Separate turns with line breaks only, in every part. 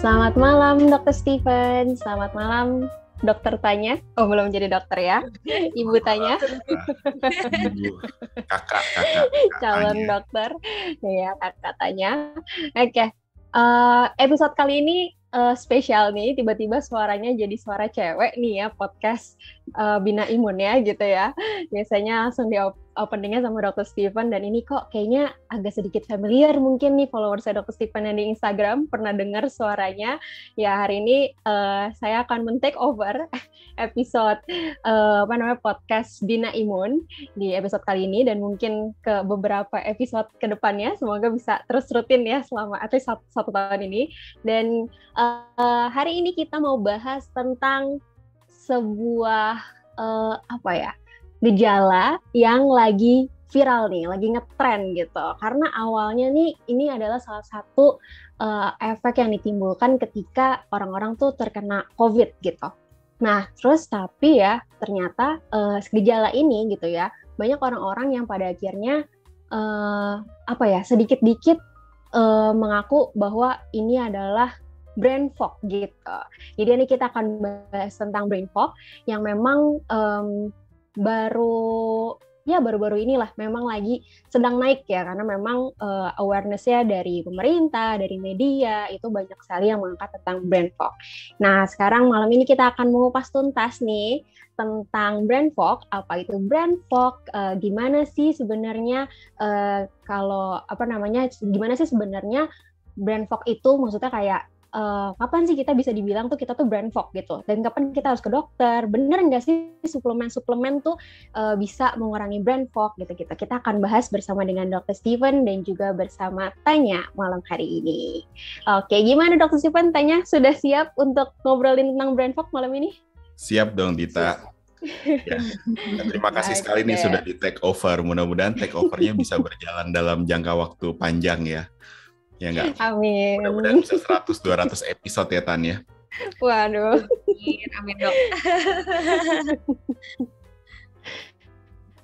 Selamat malam, Dokter Steven. Selamat malam, Dokter Tanya. Oh, belum jadi dokter ya. Ibu Tanya.
Ibu, kakak
Calon
Tanya.
dokter. Ya, kakak Tanya. Oke. Episode kali ini spesial nih. Tiba-tiba suaranya jadi suara cewek nih ya, podcast Bina Imun ya gitu ya. Biasanya langsung di openingnya sama Dr. Steven, dan ini kok kayaknya agak sedikit familiar mungkin nih followersnya Dr. Steven yang di Instagram pernah dengar suaranya. Ya, hari ini saya akan men-take over episode podcast Bina Imun di episode kali ini, dan mungkin ke beberapa episode ke depannya. Semoga bisa terus rutin ya selama at least satu tahun ini. Dan hari ini kita mau bahas tentang sebuah gejala yang lagi viral nih, lagi ngetren gitu. Karena awalnya nih ini adalah salah satu efek yang ditimbulkan ketika orang-orang tuh terkena COVID gitu. Nah, terus tapi ya ternyata gejala ini gitu ya, banyak orang-orang yang pada akhirnya sedikit-dikit mengaku bahwa ini adalah brain fog gitu. Jadi ini kita akan bahas tentang brain fog yang memang baru-baru inilah memang lagi sedang naik ya, karena memang awareness-nya dari pemerintah, dari media itu banyak sekali yang mengangkat tentang brain fog. Nah, sekarang malam ini kita akan mengupas tuntas nih tentang brain fog. Apa itu brain fog? Gimana sih sebenarnya gimana sih sebenarnya brain fog itu? Maksudnya kayak kapan sih kita bisa dibilang tuh kita tuh brain fog gitu, dan kapan kita harus ke dokter, bener nggak sih suplemen tuh bisa mengurangi brain fog gitu. Kita akan bahas bersama dengan Dr. Steven dan juga bersama Tanya malam hari ini. Oke, gimana Dr. Steven? Tanya sudah siap untuk ngobrolin tentang brain fog malam ini?
Siap dong, Dita. Ya. Terima kasih sekali nih sudah di take over. Mudah-mudahan take overnya bisa berjalan dalam jangka waktu panjang ya. Ya enggak?
Amin.
Mudah-mudahan bisa 100-200 episode ya, Tan ya.
Waduh.
Amin dok.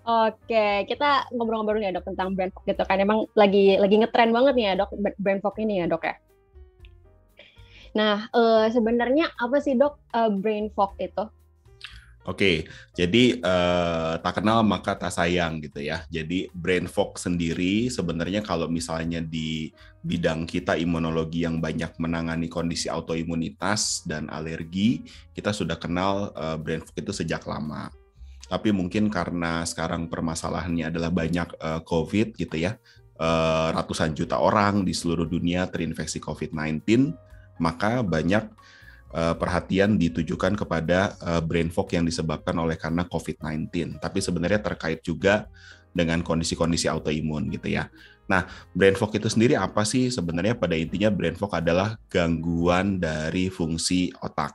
Oke, kita ngobrol-ngobrol nih ya dok tentang brain fog gitu kan. Emang lagi ngetren banget nih ya dok, brain fog ini ya dok ya. Nah, sebenarnya apa sih dok brain fog itu?
Oke, jadi tak kenal maka tak sayang gitu ya. Jadi brain fog sendiri sebenarnya kalau misalnya di bidang kita imunologi yang banyak menangani kondisi autoimunitas dan alergi, kita sudah kenal brain fog itu sejak lama. Tapi mungkin karena sekarang permasalahannya adalah banyak COVID gitu ya, ratusan juta orang di seluruh dunia terinfeksi COVID-19, maka banyak perhatian ditujukan kepada brain fog yang disebabkan oleh karena COVID-19. Tapi sebenarnya terkait juga dengan kondisi-kondisi autoimun gitu ya. Nah, brain fog itu sendiri apa sih? Sebenarnya pada intinya brain fog adalah gangguan dari fungsi otak.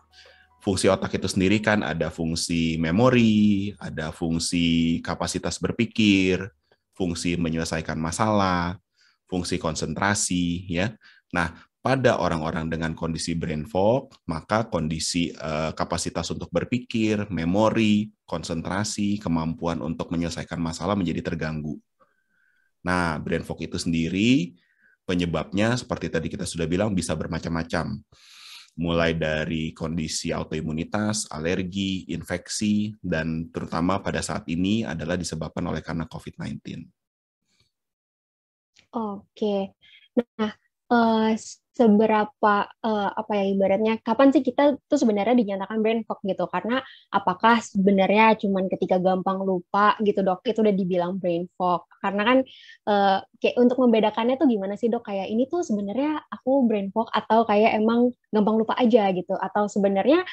Fungsi otak itu sendiri kan ada fungsi memori, ada fungsi kapasitas berpikir, fungsi menyelesaikan masalah, fungsi konsentrasi ya. Nah, pada orang-orang dengan kondisi brain fog, maka kondisi kapasitas untuk berpikir, memori, konsentrasi, kemampuan untuk menyelesaikan masalah menjadi terganggu. Nah, brain fog itu sendiri penyebabnya seperti tadi kita sudah bilang bisa bermacam-macam. Mulai dari kondisi autoimunitas, alergi, infeksi, dan terutama pada saat ini adalah disebabkan oleh karena COVID-19.
Oke. Nah, seberapa ibaratnya kapan sih kita tuh sebenarnya dinyatakan brain fog gitu? Karena apakah sebenarnya cuman ketika gampang lupa gitu dok itu udah dibilang brain fog? Karena kan kayak untuk membedakannya tuh gimana sih dok? Kayak ini tuh sebenarnya aku brain fog atau kayak emang gampang lupa aja gitu? Atau sebenarnya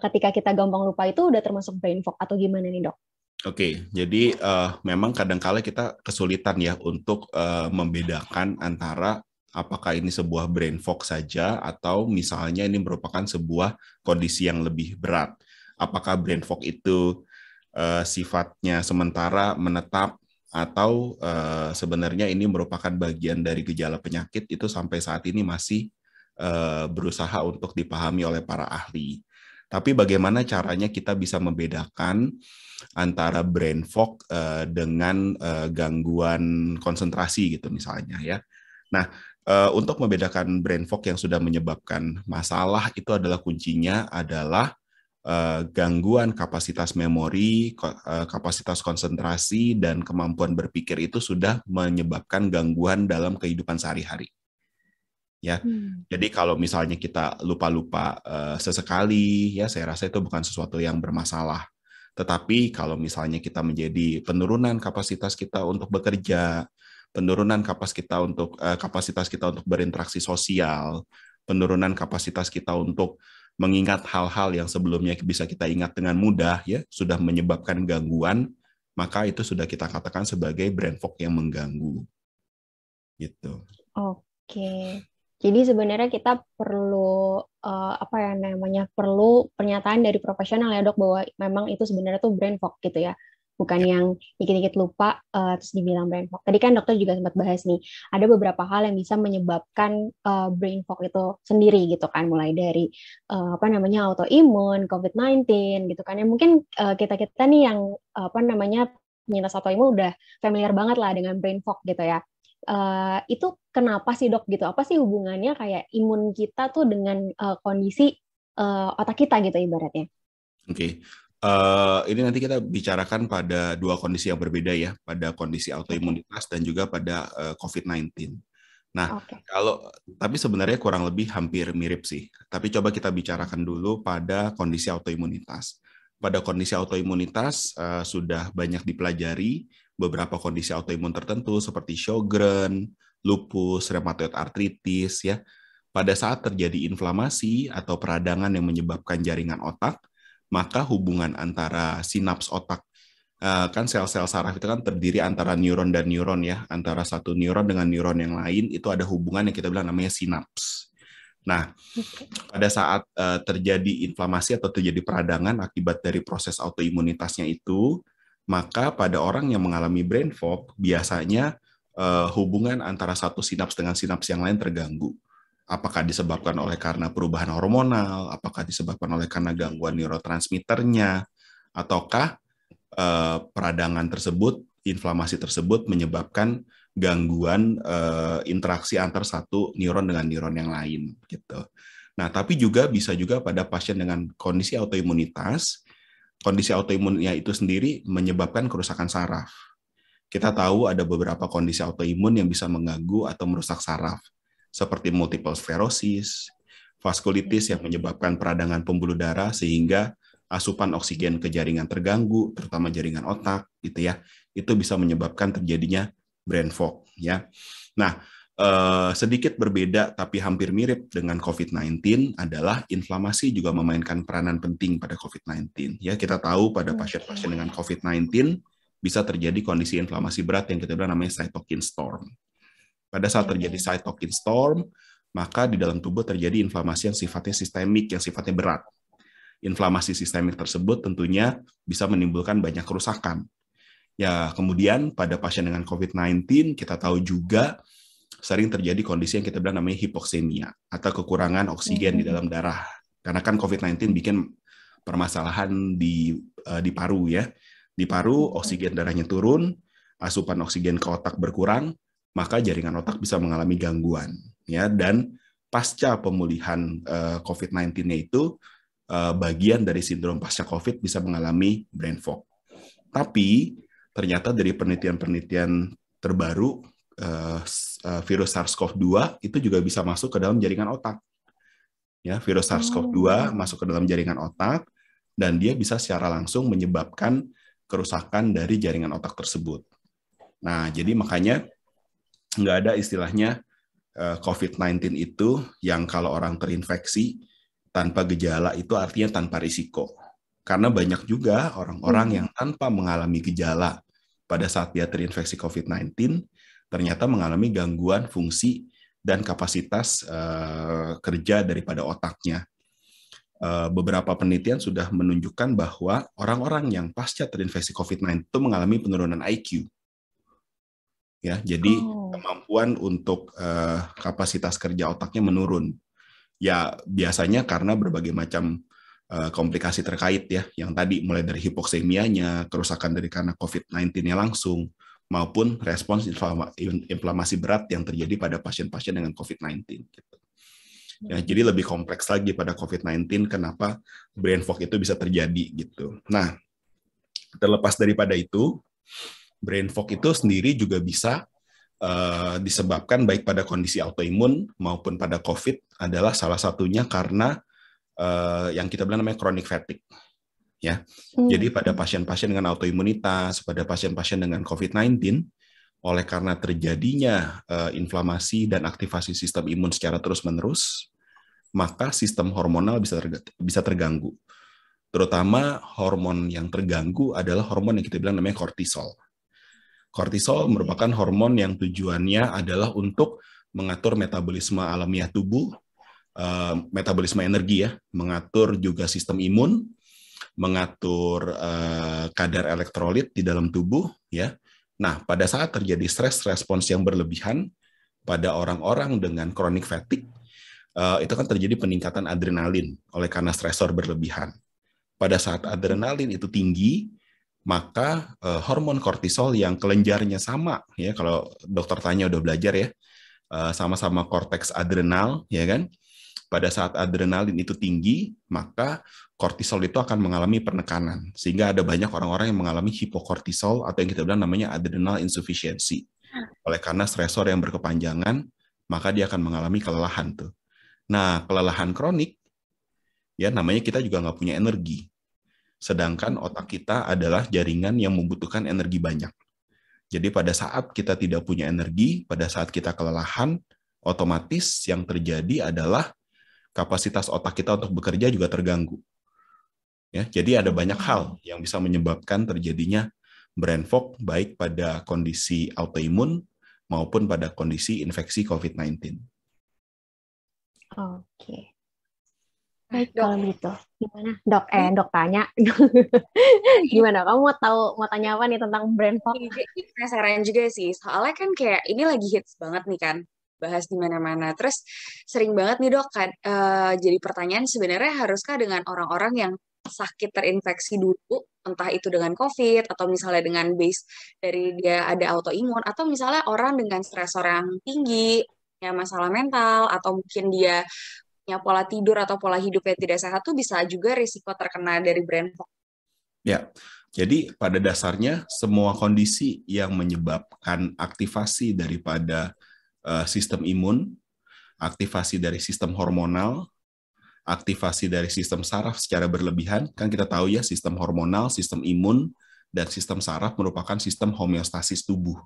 ketika kita gampang lupa itu udah termasuk brain fog atau gimana nih dok?
Oke, jadi memang kadang-kala kita kesulitan ya untuk membedakan antara apakah ini sebuah brain fog saja atau misalnya ini merupakan sebuah kondisi yang lebih berat. Apakah brain fog itu sifatnya sementara menetap atau sebenarnya ini merupakan bagian dari gejala penyakit, itu sampai saat ini masih berusaha untuk dipahami oleh para ahli. Tapi bagaimana caranya kita bisa membedakan antara brain fog dengan gangguan konsentrasi gitu misalnya ya. Nah, Untuk membedakan brain fog yang sudah menyebabkan masalah itu adalah kuncinya adalah gangguan kapasitas memori, kapasitas konsentrasi, dan kemampuan berpikir itu sudah menyebabkan gangguan dalam kehidupan sehari-hari. Ya, jadi kalau misalnya kita lupa-lupa sesekali, ya saya rasa itu bukan sesuatu yang bermasalah. Tetapi kalau misalnya kita menjadi penurunan kapasitas kita untuk bekerja, penurunan kapasitas kita untuk berinteraksi sosial, penurunan kapasitas kita untuk mengingat hal-hal yang sebelumnya bisa kita ingat dengan mudah, ya sudah menyebabkan gangguan, maka itu sudah kita katakan sebagai brain fog yang mengganggu. Gitu.
Oke. Jadi sebenarnya kita perlu perlu pernyataan dari profesional ya dok bahwa memang itu sebenarnya tuh brain fog gitu ya, bukan yang dikit-dikit lupa terus dibilang brain fog. Tadi kan dokter juga sempat bahas nih, ada beberapa hal yang bisa menyebabkan brain fog itu sendiri gitu kan, mulai dari autoimun, COVID-19 gitu kan. Ya mungkin kita nih yang penyintas autoimun udah familiar banget lah dengan brain fog gitu ya. Itu kenapa sih dok gitu? Apa sih hubungannya kayak imun kita tuh dengan kondisi otak kita gitu ibaratnya?
Oke. Ini nanti kita bicarakan pada dua kondisi yang berbeda ya, pada kondisi autoimunitas dan juga pada COVID-19. Nah, tapi sebenarnya kurang lebih hampir mirip sih. Tapi coba kita bicarakan dulu pada kondisi autoimunitas. Pada kondisi autoimunitas sudah banyak dipelajari beberapa kondisi autoimun tertentu seperti Sjogren, lupus, rheumatoid arthritis ya. Pada saat terjadi inflamasi atau peradangan yang menyebabkan jaringan otak, maka hubungan antara sinaps otak, kan sel-sel saraf itu kan terdiri antara neuron dan neuron ya, antara satu neuron dengan neuron yang lain itu ada hubungan yang kita bilang namanya sinaps. Nah, pada saat terjadi inflamasi atau terjadi peradangan akibat dari proses autoimunitasnya itu, maka pada orang yang mengalami brain fog biasanya hubungan antara satu sinaps dengan sinaps yang lain terganggu. Apakah disebabkan oleh karena perubahan hormonal, apakah disebabkan oleh karena gangguan neurotransmitternya, ataukah peradangan tersebut, inflamasi tersebut menyebabkan gangguan interaksi antar satu neuron dengan neuron yang lain gitu. Nah, tapi juga bisa juga pada pasien dengan kondisi autoimunitas, kondisi autoimunnya itu sendiri menyebabkan kerusakan saraf. Kita tahu ada beberapa kondisi autoimun yang bisa mengganggu atau merusak saraf, seperti multiple sclerosis, vaskulitis yang menyebabkan peradangan pembuluh darah sehingga asupan oksigen ke jaringan terganggu, terutama jaringan otak, gitu ya. Itu bisa menyebabkan terjadinya brain fog, ya. Nah, sedikit berbeda tapi hampir mirip dengan COVID-19 adalah inflamasi juga memainkan peranan penting pada COVID-19. Ya, kita tahu pada pasien-pasien dengan COVID-19 bisa terjadi kondisi inflamasi berat yang kita bilang namanya cytokine storm. Pada saat terjadi cytokine storm, maka di dalam tubuh terjadi inflamasi yang sifatnya sistemik, yang sifatnya berat. Inflamasi sistemik tersebut tentunya bisa menimbulkan banyak kerusakan. Ya, kemudian pada pasien dengan COVID-19 kita tahu juga sering terjadi kondisi yang kita bilang namanya hipoksemia atau kekurangan oksigen di dalam darah. Karena kan COVID-19 bikin permasalahan di paru ya. Di paru oksigen darahnya turun, asupan oksigen ke otak berkurang, maka jaringan otak bisa mengalami gangguan ya. Dan pasca pemulihan COVID-19-nya itu bagian dari sindrom pasca COVID bisa mengalami brain fog. Tapi ternyata dari penelitian-penelitian terbaru virus SARS-CoV-2 itu juga bisa masuk ke dalam jaringan otak. Ya, virus SARS-CoV-2 masuk ke dalam jaringan otak dan dia bisa secara langsung menyebabkan kerusakan dari jaringan otak tersebut. Nah, jadi makanya nggak ada istilahnya COVID-19 itu yang kalau orang terinfeksi tanpa gejala itu artinya tanpa risiko. Karena banyak juga orang-orang yang tanpa mengalami gejala pada saat dia terinfeksi COVID-19, ternyata mengalami gangguan fungsi dan kapasitas kerja daripada otaknya. Beberapa penelitian sudah menunjukkan bahwa orang-orang yang pasca terinfeksi COVID-19 itu mengalami penurunan IQ. Ya, jadi kemampuan untuk kapasitas kerja otaknya menurun. Ya, biasanya karena berbagai macam komplikasi terkait ya, yang tadi mulai dari hipoksemianya, kerusakan dari karena COVID-19-nya langsung, maupun respons inflamasi berat yang terjadi pada pasien-pasien dengan COVID-19. Gitu. Ya, jadi lebih kompleks lagi pada COVID-19 kenapa brain fog itu bisa terjadi gitu. Nah, terlepas daripada itu, brain fog itu sendiri juga bisa disebabkan baik pada kondisi autoimun maupun pada COVID, adalah salah satunya karena yang kita bilang namanya chronic fatigue. Ya, jadi pada pasien-pasien dengan autoimunitas, pada pasien-pasien dengan COVID-19, oleh karena terjadinya inflamasi dan aktivasi sistem imun secara terus-menerus, maka sistem hormonal bisa terganggu. Terutama hormon yang terganggu adalah hormon yang kita bilang namanya kortisol. Kortisol merupakan hormon yang tujuannya adalah untuk mengatur metabolisme alamiah tubuh, metabolisme energi ya, mengatur juga sistem imun, mengatur kadar elektrolit di dalam tubuh ya. Nah, pada saat terjadi stress respons yang berlebihan pada orang-orang dengan chronic fatigue, itu kan terjadi peningkatan adrenalin oleh karena stresor berlebihan. Pada saat adrenalin itu tinggi, maka hormon kortisol yang kelenjarnya sama ya, kalau dokter tanya udah belajar ya, sama-sama korteks adrenal ya kan. Pada saat adrenalin itu tinggi, maka kortisol itu akan mengalami penekanan. Sehingga ada banyak orang-orang yang mengalami hipokortisol atau yang kita bilang namanya adrenal insufficiency. Oleh karena stresor yang berkepanjangan, maka dia akan mengalami kelelahan tuh. Nah, kelelahan kronik, ya namanya kita juga nggak punya energi. Sedangkan otak kita adalah jaringan yang membutuhkan energi banyak. Jadi pada saat kita tidak punya energi, pada saat kita kelelahan, otomatis yang terjadi adalah kapasitas otak kita untuk bekerja juga terganggu. Ya, jadi ada banyak hal yang bisa menyebabkan terjadinya brain fog baik pada kondisi autoimun maupun pada kondisi infeksi COVID-19.
Oke. Baik, kalau gitu. Gimana, Dok? Dok tanya. Gimana? Kamu mau tanya apa nih tentang brain fog?
Penasaran juga sih. Soalnya kan kayak ini lagi hits banget nih kan. Bahas di mana-mana. Terus sering banget nih Dok kan, jadi pertanyaan sebenarnya haruskah dengan orang-orang yang sakit terinfeksi dulu, entah itu dengan COVID atau misalnya dengan base dari dia ada autoimun, atau misalnya orang dengan stresor yang tinggi, ya masalah mental, atau mungkin dia punya pola tidur atau pola hidup yang tidak sehat tuh bisa juga risiko terkena dari brain fog.
Ya, jadi pada dasarnya semua kondisi yang menyebabkan aktivasi daripada sistem imun, aktivasi dari sistem hormonal, aktivasi dari sistem saraf secara berlebihan, kan kita tahu ya sistem hormonal, sistem imun, dan sistem saraf merupakan sistem homeostasis tubuh.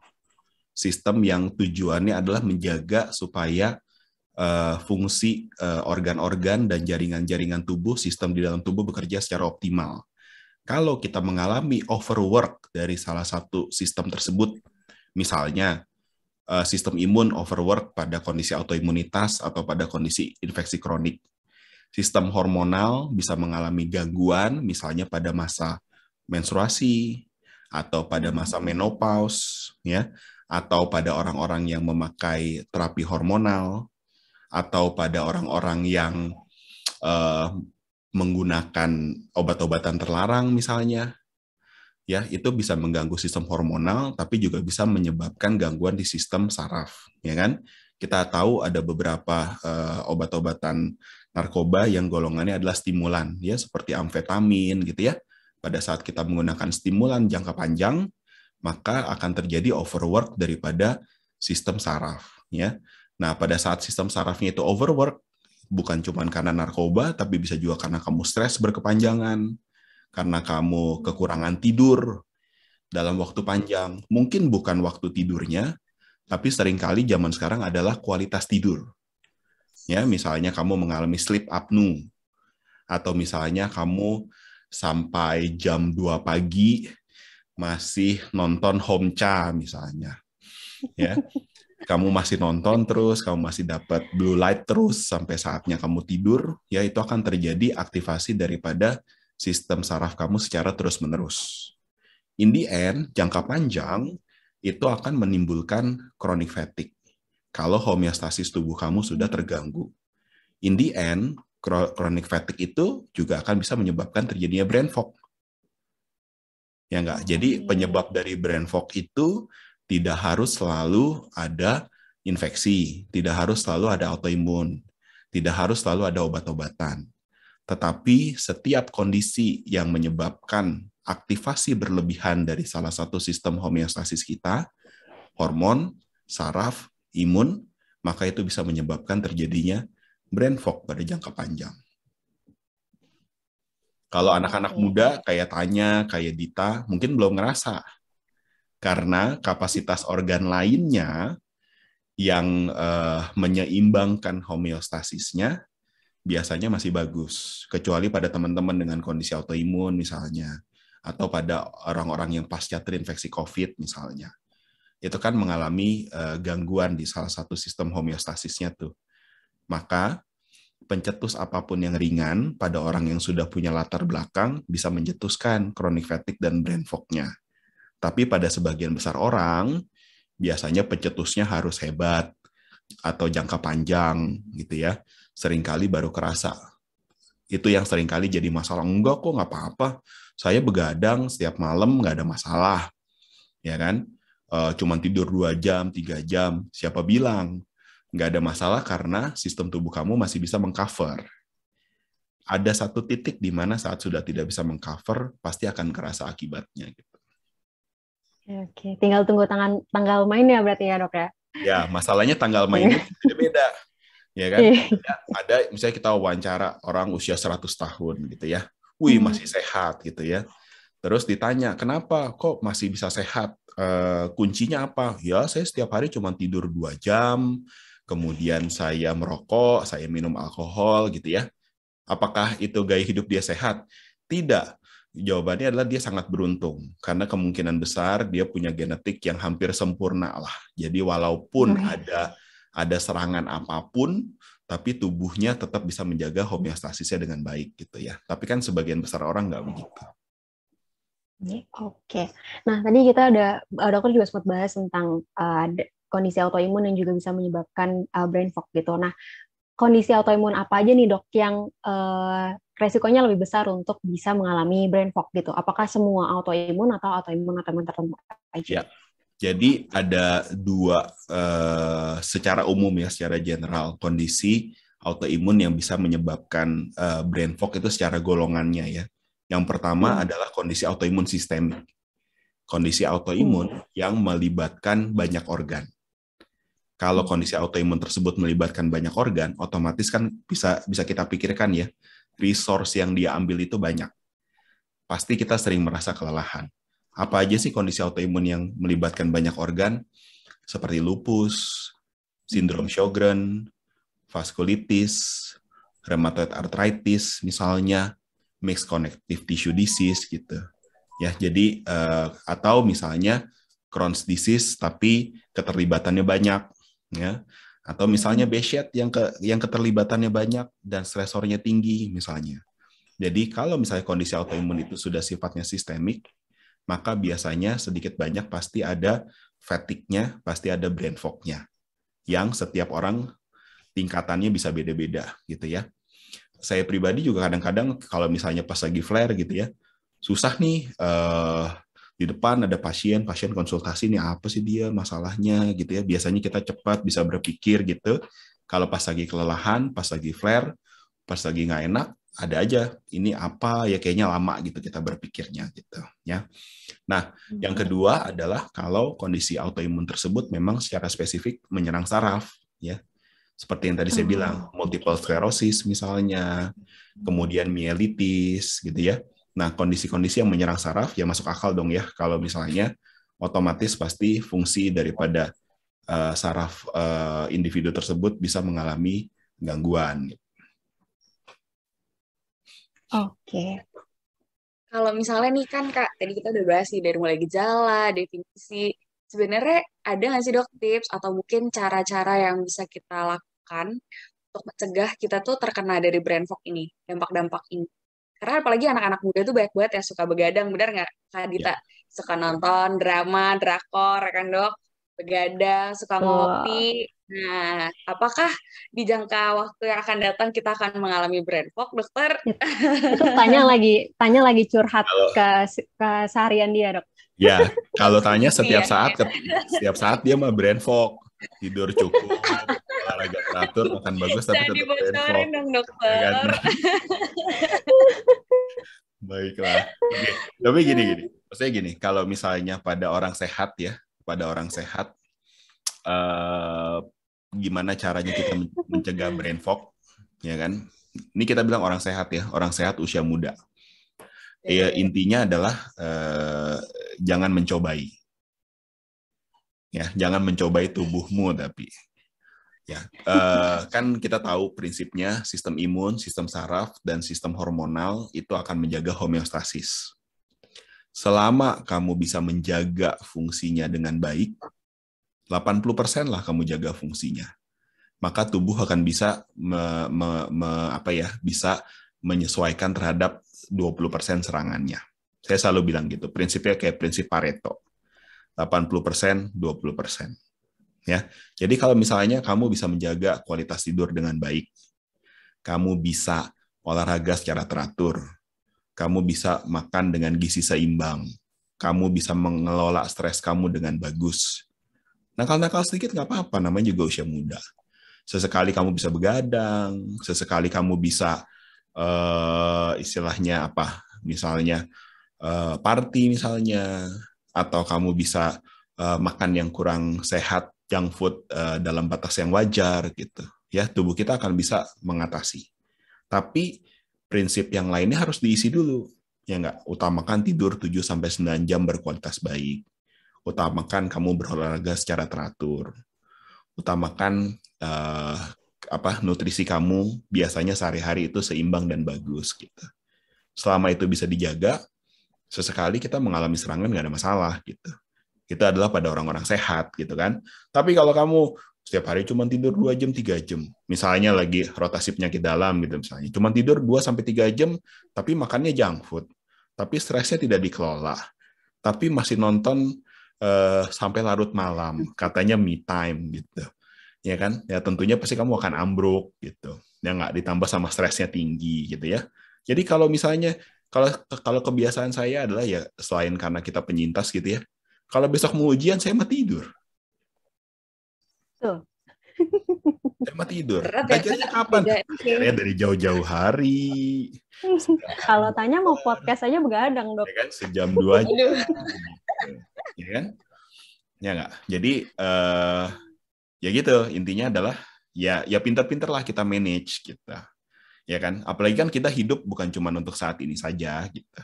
Sistem yang tujuannya adalah menjaga supaya fungsi organ-organ dan jaringan-jaringan tubuh, sistem di dalam tubuh bekerja secara optimal. Kalau kita mengalami overwork dari salah satu sistem tersebut, misalnya sistem imun overwork pada kondisi autoimunitas atau pada kondisi infeksi kronik. Sistem hormonal bisa mengalami gangguan, misalnya pada masa menstruasi, atau pada masa menopause, ya, atau pada orang-orang yang memakai terapi hormonal, atau pada orang-orang yang menggunakan obat-obatan terlarang misalnya, ya itu bisa mengganggu sistem hormonal, tapi juga bisa menyebabkan gangguan di sistem saraf, ya kan? Kita tahu ada beberapa obat-obatan narkoba yang golongannya adalah stimulan, ya seperti amfetamin gitu ya. Pada saat kita menggunakan stimulan jangka panjang, maka akan terjadi overwork daripada sistem saraf, ya. Nah, pada saat sistem sarafnya itu overwork, bukan cuma karena narkoba, tapi bisa juga karena kamu stres berkepanjangan, karena kamu kekurangan tidur dalam waktu panjang. Mungkin bukan waktu tidurnya, tapi seringkali zaman sekarang adalah kualitas tidur. Ya, misalnya kamu mengalami sleep apnea, atau misalnya kamu sampai jam 2 pagi masih nonton Homca misalnya. Ya. Kamu masih nonton terus, kamu masih dapat blue light terus sampai saatnya kamu tidur, ya itu akan terjadi aktivasi daripada sistem saraf kamu secara terus-menerus. In the end, jangka panjang itu akan menimbulkan chronic fatigue kalau homeostasis tubuh kamu sudah terganggu. In the end, chronic fatigue itu juga akan bisa menyebabkan terjadinya brain fog. Ya enggak? Jadi penyebab dari brain fog itu Tidak harus selalu ada infeksi, tidak harus selalu ada autoimun, tidak harus selalu ada obat-obatan. Tetapi setiap kondisi yang menyebabkan aktivasi berlebihan dari salah satu sistem homeostasis kita, hormon, saraf, imun, maka itu bisa menyebabkan terjadinya brain fog pada jangka panjang. Kalau anak-anak muda kayak Tanya, kayak Dita, mungkin belum ngerasa. Karena kapasitas organ lainnya yang menyeimbangkan homeostasisnya biasanya masih bagus. Kecuali pada teman-teman dengan kondisi autoimun misalnya. Atau pada orang-orang yang pasca terinfeksi COVID misalnya. Itu kan mengalami gangguan di salah satu sistem homeostasisnya tuh. Maka pencetus apapun yang ringan pada orang yang sudah punya latar belakang bisa mencetuskan chronic fatigue dan brain fog-nya. Tapi pada sebagian besar orang, biasanya pencetusnya harus hebat atau jangka panjang gitu ya. Seringkali baru kerasa. Itu yang seringkali jadi masalah. Enggak kok, nggak apa-apa. Saya begadang setiap malam, nggak ada masalah. Ya kan? Cuman tidur 2 jam, 3 jam. Siapa bilang? Nggak ada masalah karena sistem tubuh kamu masih bisa mengcover. Ada satu titik di mana saat sudah tidak bisa mengcover, pasti akan kerasa akibatnya. Gitu.
Oke, tinggal tunggu tanggal mainnya berarti ya dok ya?
Ya, masalahnya tanggal mainnya beda-beda. Ya kan? Ada misalnya kita wawancara orang usia 100 tahun gitu ya. Wih, masih sehat gitu ya. Terus ditanya, kenapa kok masih bisa sehat? Kuncinya apa? Ya, saya setiap hari cuma tidur 2 jam, kemudian saya merokok, saya minum alkohol gitu ya. Apakah itu gaya hidup dia sehat? Tidak. Jawabannya adalah dia sangat beruntung karena kemungkinan besar dia punya genetik yang hampir sempurna lah. Jadi walaupun ada serangan apapun, tapi tubuhnya tetap bisa menjaga homeostasisnya dengan baik gitu ya. Tapi kan sebagian besar orang nggak begitu.
Oke. Nah tadi kita dokter juga sempat bahas tentang kondisi autoimun yang juga bisa menyebabkan brain fog gitu. Nah kondisi autoimun apa aja nih dok yang resikonya lebih besar untuk bisa mengalami brain fog gitu? Apakah semua autoimun atau autoimun tertentu aja?
Ya, jadi ada 2 secara umum ya, secara general kondisi autoimun yang bisa menyebabkan brain fog itu secara golongannya ya. Yang pertama adalah kondisi autoimun sistemik. Kondisi autoimun yang melibatkan banyak organ. Kalau kondisi autoimun tersebut melibatkan banyak organ, otomatis kan bisa kita pikirkan ya, resource yang dia ambil itu banyak. Pasti kita sering merasa kelelahan. Apa aja sih kondisi autoimun yang melibatkan banyak organ? Seperti lupus, sindrom Sjogren, vaskulitis, rheumatoid arthritis misalnya, mixed connective tissue disease gitu. Ya, jadi atau misalnya Crohn's disease tapi keterlibatannya banyak ya. Atau misalnya Behçet yang keterlibatannya banyak dan stresornya tinggi misalnya. Jadi kalau misalnya kondisi autoimun itu sudah sifatnya sistemik, maka biasanya sedikit banyak pasti ada fatigue-nya, pasti ada brain fog-nya. Yang setiap orang tingkatannya bisa beda-beda gitu ya. Saya pribadi juga kadang-kadang kalau misalnya pas lagi flare gitu ya, susah nih di depan ada pasien konsultasi nih apa sih dia masalahnya gitu ya. Biasanya kita cepat bisa berpikir gitu. Kalau pas lagi kelelahan, pas lagi flare, pas lagi nggak enak, ada aja ini apa ya kayaknya lama gitu kita berpikirnya gitu ya. Nah, yang kedua adalah kalau kondisi autoimun tersebut memang secara spesifik menyerang saraf ya. Seperti yang tadi saya bilang, multiple sclerosis misalnya, kemudian mielitis gitu ya. Nah, kondisi-kondisi yang menyerang saraf ya masuk akal dong ya kalau misalnya otomatis pasti fungsi daripada saraf individu tersebut bisa mengalami gangguan.
Oke.
Kalau misalnya nih kan Kak, tadi kita udah bahas nih dari mulai gejala, definisi. Sebenarnya ada nggak sih dok tips atau mungkin cara-cara yang bisa kita lakukan untuk mencegah kita tuh terkena dari brain fog ini, dampak-dampak ini? Karena apalagi anak-anak muda tuh banyak banget yang suka begadang, benar nggak Kak Dita?
Ya.
Suka nonton drama, drakor, ya kan dok? begadang, suka
Betul.
ngopi. Nah, apakah di jangka waktu yang akan datang kita akan mengalami brain fog, dokter?
Itu tanya lagi curhat
Kalau
ke seharian dia, Dok.
ya, kalau tanya
Iya,
setiap saat dia mah brain fog, tidur cukup, olahraga teratur, makan bagus, tapi
jangan
tetap brain
dibocorin
fog,
dong,
ya kan?
dokter.
Baiklah. Oke. Tapi gini. Maksudnya gini, kalau misalnya pada orang sehat ya, pada orang sehat, eh, gimana caranya kita mencegah brain fog, ya kan? Ini kita bilang orang sehat ya, orang sehat usia muda. Ya, intinya adalah jangan mencobai. Ya, jangan mencobai tubuhmu tapi ya kan kita tahu prinsipnya sistem imun, sistem saraf dan sistem hormonal itu akan menjaga homeostasis. Selama kamu bisa menjaga fungsinya dengan baik, 80% lah kamu jaga fungsinya. Maka tubuh akan bisa bisa menyesuaikan terhadap 20% serangannya. Saya selalu bilang gitu, prinsipnya kayak prinsip Pareto. 80%, 20%. Ya. Jadi kalau misalnya kamu bisa menjaga kualitas tidur dengan baik, kamu bisa olahraga secara teratur, kamu bisa makan dengan gizi seimbang, kamu bisa mengelola stres kamu dengan bagus. Nakal-nakal sedikit nggak apa-apa, namanya juga usia muda. Sesekali kamu bisa begadang, sesekali kamu bisa istilahnya apa? Misalnya party misalnya, atau kamu bisa makan yang kurang sehat, junk food dalam batas yang wajar gitu. Ya, tubuh kita akan bisa mengatasi. Tapi prinsip yang lainnya harus diisi dulu. Ya enggak, utamakan tidur 7-9 jam berkualitas baik. Utamakan kamu berolahraga secara teratur. Utamakan nutrisi kamu biasanya sehari-hari itu seimbang dan bagus gitu. Selama itu bisa dijaga, sesekali kita mengalami serangan nggak ada masalah gitu. Itu adalah pada orang-orang sehat gitu kan. Tapi kalau kamu setiap hari cuma tidur 2 jam, 3 jam, misalnya lagi rotasi penyakit dalam gitu misalnya, cuma tidur 2-3 jam, tapi makannya junk food, tapi stresnya tidak dikelola, tapi masih nonton sampai larut malam, katanya me time gitu. Ya kan? Ya tentunya pasti kamu akan ambruk gitu. Ya nggak ditambah sama stresnya tinggi gitu ya. Jadi kalau misalnya kalau kebiasaan saya adalah ya selain karena kita penyintas gitu ya. Kalau besok mau ujian saya mah tidur.
Tuh.
Saya mah tidur.
Berat ya,
Belajarnya kapan?
beda.
Belajarnya dari jauh-jauh hari.
Kalau tanya mau podcast aja begadang, Dok.
Ya kan sejam 2 jam.
Aduh.
Ya kan? Ya nggak. Jadi ya gitu, intinya adalah ya pintar-pintar lah kita manage gitu. Ya kan? Apalagi kan kita hidup bukan cuma untuk saat ini saja gitu.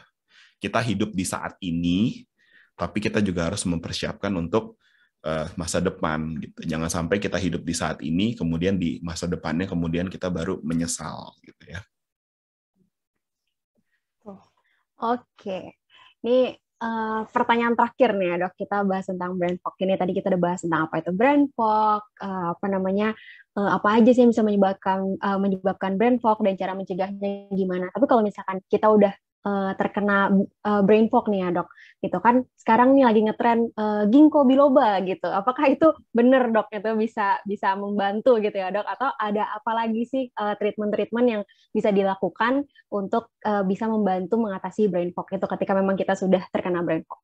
Kita hidup di saat ini, tapi kita juga harus mempersiapkan untuk masa depan gitu. Jangan sampai kita hidup di saat ini, kemudian di masa depannya kemudian kita baru menyesal gitu ya.
Oke. Ini pertanyaan terakhir nih ya, Dok. Kita bahas tentang brain fog ini. Tadi kita udah bahas tentang apa itu brain fog, apa aja sih yang bisa menyebabkan brain fog dan cara mencegahnya gimana. Tapi kalau misalkan kita udah terkena brain fog nih ya, Dok, gitu kan sekarang nih lagi ngetren ginkgo biloba gitu. Apakah itu benar, Dok, itu bisa membantu gitu ya, Dok, atau ada apa lagi sih treatment-treatment yang bisa dilakukan untuk bisa membantu mengatasi brain fog itu ketika memang kita sudah terkena brain fog?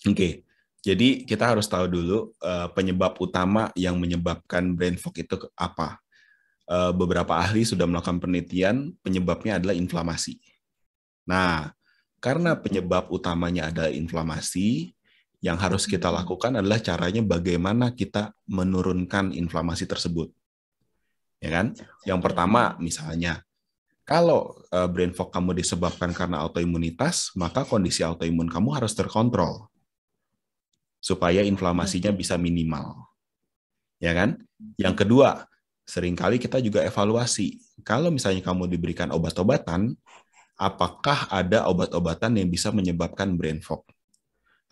Oke. Jadi kita harus tahu dulu penyebab utama yang menyebabkan brain fog itu apa. Beberapa ahli sudah melakukan penelitian, penyebabnya adalah inflamasi. Nah, karena penyebab utamanya adalah inflamasi, yang harus kita lakukan adalah caranya bagaimana kita menurunkan inflamasi tersebut. Ya kan? Yang pertama, misalnya, kalau brain fog kamu disebabkan karena autoimunitas, maka kondisi autoimun kamu harus terkontrol supaya inflamasinya bisa minimal. Ya kan? Yang kedua, seringkali kita juga evaluasi. Kalau misalnya kamu diberikan obat-obatan, apakah ada obat-obatan yang bisa menyebabkan brain fog?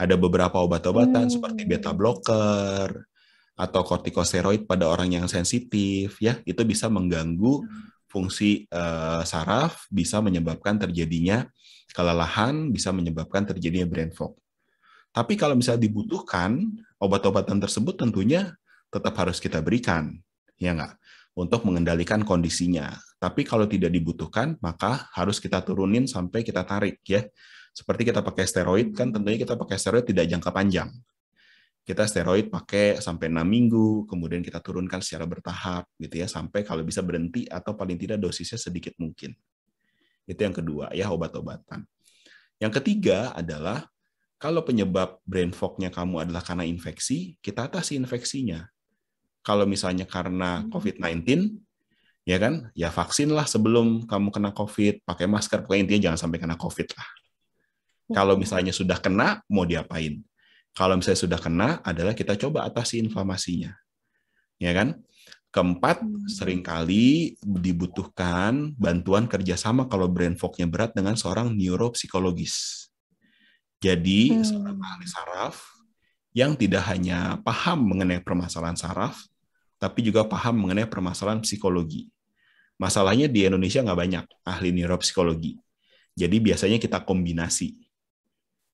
Ada beberapa obat-obatan seperti beta blocker atau kortikosteroid pada orang yang sensitif, ya itu bisa mengganggu fungsi saraf, bisa menyebabkan terjadinya kelelahan, bisa menyebabkan terjadinya brain fog. Tapi kalau misalnya dibutuhkan, obat-obatan tersebut tentunya tetap harus kita berikan, ya nggak? Untuk mengendalikan kondisinya. Tapi kalau tidak dibutuhkan, maka harus kita turunin sampai kita tarik, ya. Seperti kita pakai steroid, kan tentunya kita pakai steroid tidak jangka panjang. Kita steroid pakai sampai 6 minggu, kemudian kita turunkan secara bertahap, gitu ya, sampai kalau bisa berhenti atau paling tidak dosisnya sedikit mungkin. Itu yang kedua, ya, obat-obatan. Yang ketiga adalah kalau penyebab brain fog-nya kamu adalah karena infeksi, kita atasi infeksinya. Kalau misalnya karena COVID-19, ya kan, ya vaksinlah sebelum kamu kena COVID, pakai masker, pokoknya intinya jangan sampai kena COVID lah. Kalau misalnya sudah kena, mau diapain? Kalau misalnya sudah kena, adalah kita coba atasi inflamasinya. Ya kan? Keempat, seringkali dibutuhkan bantuan kerjasama kalau brain fog-nya berat dengan seorang neuropsikologis. Jadi, seorang ahli saraf yang tidak hanya paham mengenai permasalahan saraf, tapi juga paham mengenai permasalahan psikologi. Masalahnya di Indonesia nggak banyak ahli neuropsikologi. Jadi biasanya kita kombinasi.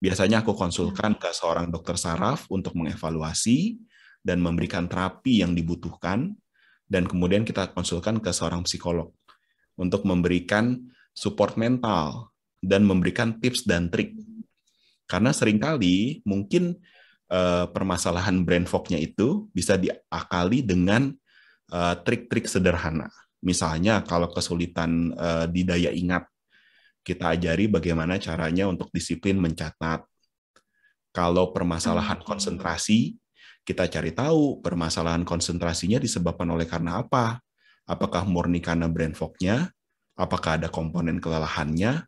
Biasanya aku konsulkan ke seorang dokter saraf untuk mengevaluasi dan memberikan terapi yang dibutuhkan, dan kemudian kita konsulkan ke seorang psikolog untuk memberikan support mental dan memberikan tips dan trik. Karena seringkali mungkin permasalahan brain fog-nya itu bisa diakali dengan trik-trik sederhana. Misalnya kalau kesulitan di daya ingat, kita ajari bagaimana caranya untuk disiplin mencatat. Kalau permasalahan konsentrasi, kita cari tahu permasalahan konsentrasinya disebabkan oleh karena apa. Apakah murni karena brain fog-nya? Apakah ada komponen kelelahannya?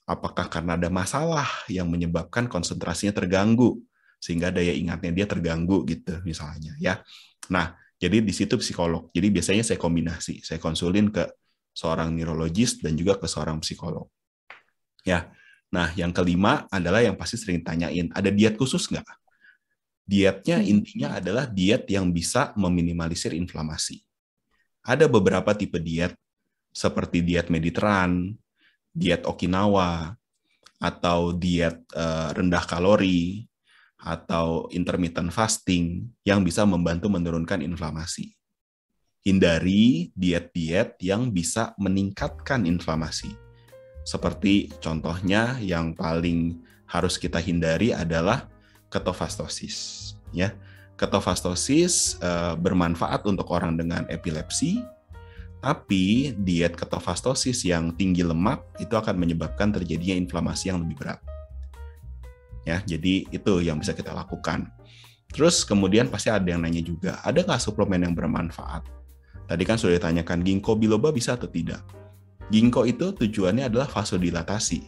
Apakah karena ada masalah yang menyebabkan konsentrasinya terganggu sehingga daya ingatnya dia terganggu gitu misalnya, ya. Nah, jadi di situ psikolog. Jadi biasanya saya kombinasi. Saya konsulin ke seorang neurologis dan juga ke seorang psikolog. Ya. Nah, yang kelima adalah yang pasti sering tanyain, ada diet khusus nggak? Dietnya intinya adalah diet yang bisa meminimalisir inflamasi. Ada beberapa tipe diet seperti diet Mediterranean, diet Okinawa, atau diet rendah kalori, atau intermittent fasting yang bisa membantu menurunkan inflamasi. Hindari diet-diet yang bisa meningkatkan inflamasi. Seperti contohnya yang paling harus kita hindari adalah ketofastosis. Ya, ketofastosis bermanfaat untuk orang dengan epilepsi, tapi diet ketofastosis yang tinggi lemak itu akan menyebabkan terjadinya inflamasi yang lebih berat. Ya, jadi itu yang bisa kita lakukan. Terus kemudian pasti ada yang nanya juga, ada nggak suplemen yang bermanfaat? Tadi kan sudah ditanyakan, ginkgo biloba bisa atau tidak? Ginkgo itu tujuannya adalah vasodilatasi,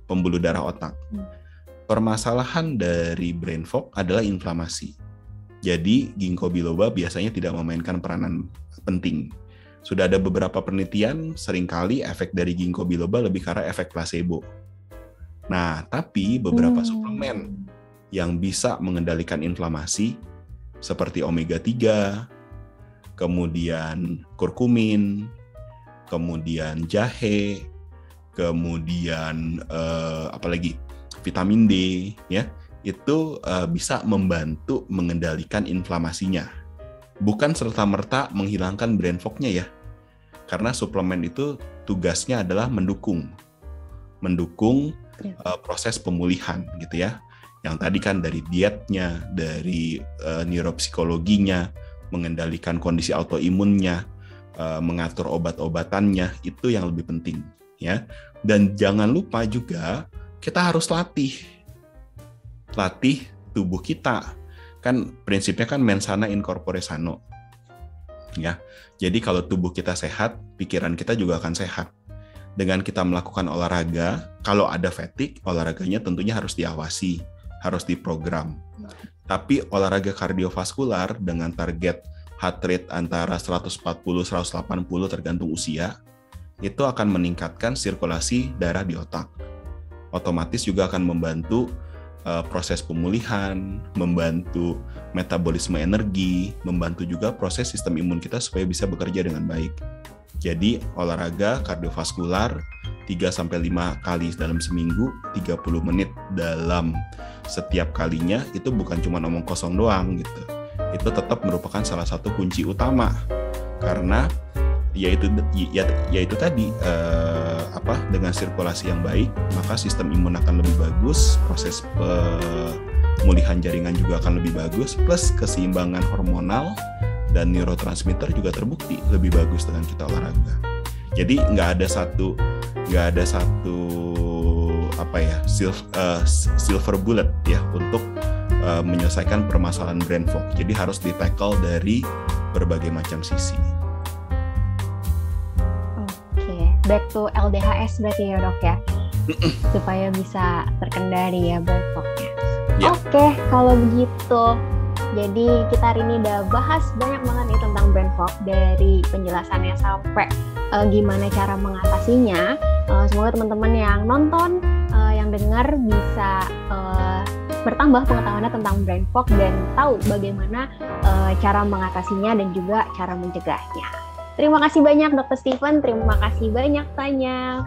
pembuluh darah otak. Permasalahan dari brain fog adalah inflamasi. Jadi ginkgo biloba biasanya tidak memainkan peranan penting. Sudah ada beberapa penelitian, seringkali efek dari ginkgo biloba lebih ke arah efek placebo. Nah, tapi beberapa suplemen yang bisa mengendalikan inflamasi, seperti omega 3, kemudian kurkumin, kemudian jahe, kemudian apalagi vitamin D, ya, itu bisa membantu mengendalikan inflamasinya. Bukan serta-merta menghilangkan brain fog-nya ya, karena suplemen itu tugasnya adalah mendukung proses pemulihan gitu ya. Yang tadi kan dari dietnya, dari neuropsikologinya, mengendalikan kondisi autoimunnya, mengatur obat-obatannya, itu yang lebih penting ya. Dan jangan lupa juga kita harus latih tubuh kita. Kan prinsipnya kan mens sana in corpore sano. Ya. Jadi kalau tubuh kita sehat, pikiran kita juga akan sehat. Dengan kita melakukan olahraga, kalau ada fatigue, olahraganya tentunya harus diawasi, harus diprogram. Tapi olahraga kardiovaskular dengan target heart rate antara 140-180 tergantung usia, itu akan meningkatkan sirkulasi darah di otak. Otomatis juga akan membantu proses pemulihan, membantu metabolisme energi, membantu juga proses sistem imun kita supaya bisa bekerja dengan baik. Jadi olahraga kardiovaskular 3-5 kali dalam seminggu, 30 menit dalam setiap kalinya, itu bukan cuma omong kosong doang gitu. Itu tetap merupakan salah satu kunci utama, karena yaitu tadi dengan sirkulasi yang baik, maka sistem imun akan lebih bagus, proses pemulihan jaringan juga akan lebih bagus, plus keseimbangan hormonal dan neurotransmitter juga terbukti lebih bagus dengan kita olahraga. Jadi nggak ada satu silver bullet ya untuk menyelesaikan permasalahan brain fog. Jadi harus di-tackle dari berbagai macam sisi.
Oke, back to LDHS berarti ya dok ya, supaya bisa terkendali ya brain fog-nya. Yeah. Oke, kalau begitu. Jadi kita hari ini udah bahas banyak banget nih tentang brain fog, dari penjelasannya sampai gimana cara mengatasinya. Semoga teman-teman yang nonton, yang dengar bisa bertambah pengetahuannya tentang brain fog dan tahu bagaimana cara mengatasinya dan juga cara mencegahnya. Terima kasih banyak Dr. Steven, terima kasih banyak Tanya.